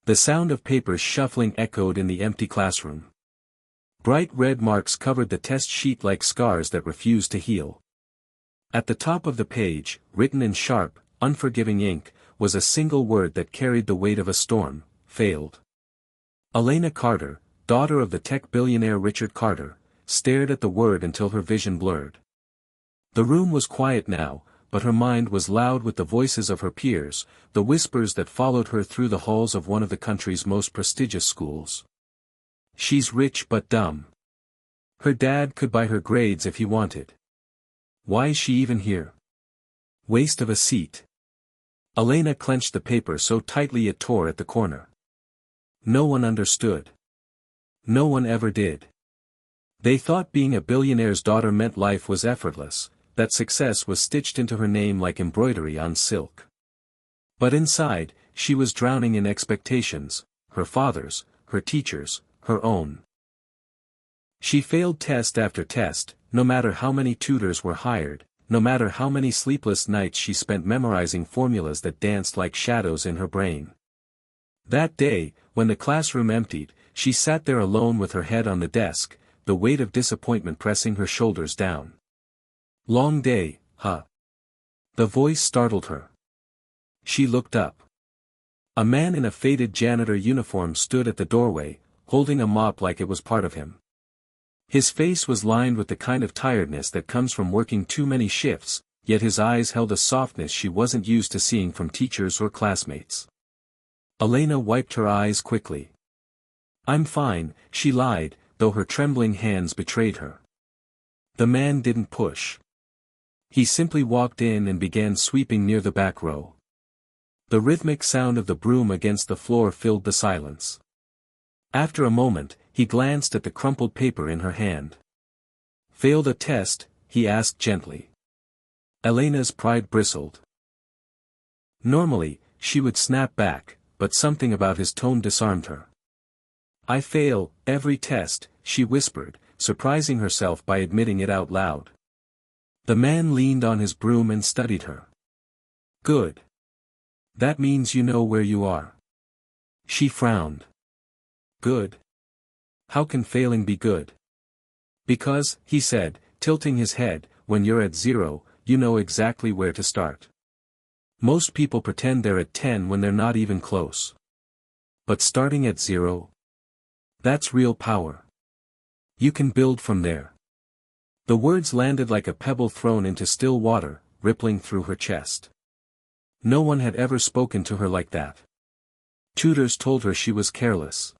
The sound of papers shuffling echoed in the empty classroom. Bright red marks covered the test sheet like scars that refused to heal. At the top of the page, written in sharp, unforgiving ink, was a single word that carried the weight of a storm: failed. Elena Carter, daughter of the tech billionaire Richard Carter, stared at the word until her vision blurred. The room was quiet now, but her mind was loud with the voices of her peers, the whispers that followed her through the halls of one of the country's most prestigious schools. She's rich but dumb. Her dad could buy her grades if he wanted. Why is she even here? Waste of a seat. Elena clenched the paper so tightly it tore at the corner. No one understood. No one ever did. They thought being a billionaire's daughter meant life was effortless, that success was stitched into her name like embroidery on silk. But inside, she was drowning in expectations, her father's, her teacher's, her own. She failed test after test, no matter how many tutors were hired, no matter how many sleepless nights she spent memorizing formulas that danced like shadows in her brain. That day, when the classroom emptied, she sat there alone with her head on the desk, the weight of disappointment pressing her shoulders down. Long day, huh? The voice startled her. She looked up. A man in a faded janitor uniform stood at the doorway, holding a mop like it was part of him. His face was lined with the kind of tiredness that comes from working too many shifts, yet his eyes held a softness she wasn't used to seeing from teachers or classmates. Elena wiped her eyes quickly. "I'm fine," she lied, though her trembling hands betrayed her. The man didn't push. He simply walked in and began sweeping near the back row. The rhythmic sound of the broom against the floor filled the silence. After a moment, he glanced at the crumpled paper in her hand. "Failed a test?" he asked gently. Elena's pride bristled. Normally, she would snap back, but something about his tone disarmed her. "I fail every test," she whispered, surprising herself by admitting it out loud. The man leaned on his broom and studied her. "Good. That means you know where you are." She frowned. "Good? How can failing be good?" "Because," he said, tilting his head, "when you're at 0, you know exactly where to start. Most people pretend they're at 10 when they're not even close. But starting at 0? That's real power. You can build from there." The words landed like a pebble thrown into still water, rippling through her chest. No one had ever spoken to her like that. Tutors told her she was careless.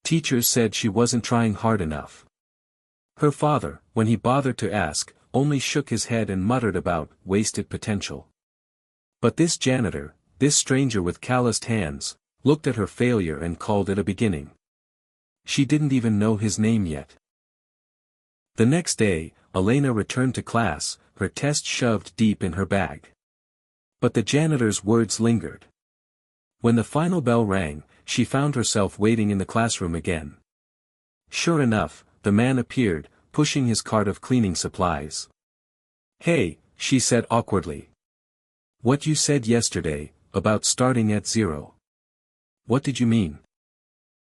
Teachers said she wasn't trying hard enough. Her father, when he bothered to ask, only shook his head and muttered about wasted potential. But this janitor, this stranger with calloused hands, looked at her failure and called it a beginning. She didn't even know his name yet. The next day, Elena returned to class, her test shoved deep in her bag. But the janitor's words lingered. When the final bell rang, she found herself waiting in the classroom again. Sure enough, the man appeared, pushing his cart of cleaning supplies. "Hey," she said awkwardly. "What you said yesterday, about starting at 0. What did you mean?"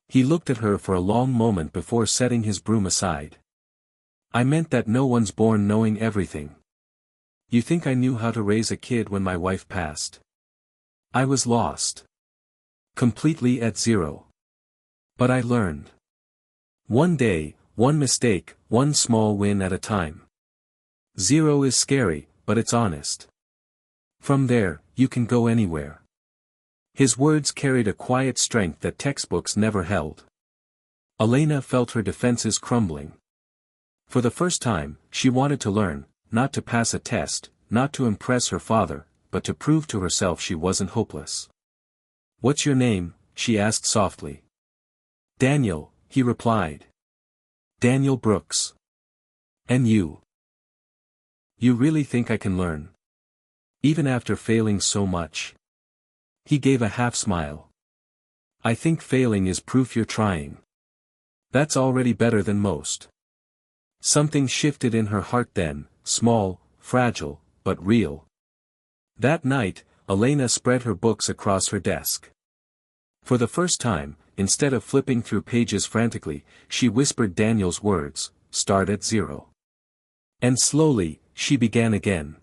He looked at her for a long moment before setting his broom aside. "I meant that no one's born knowing everything. You think I knew how to raise a kid when my wife passed? I was lost. Completely at 0. But I learned. One day, one mistake, one small win at a time. 0 is scary, but it's honest. From there, you can go anywhere." His words carried a quiet strength that textbooks never held. Elena felt her defenses crumbling. For the first time, she wanted to learn, not to pass a test, not to impress her father, but to prove to herself she wasn't hopeless. "What's your name?" she asked softly. "Daniel," he replied. "Daniel Brooks. And you? You really think I can learn? Even after failing so much?" He gave a half-smile. "I think failing is proof you're trying. That's already better than most." Something shifted in her heart then, small, fragile, but real. That night, Elena spread her books across her desk. For the first time, instead of flipping through pages frantically, she whispered Daniel's words, "Start at 0." And slowly, she began again.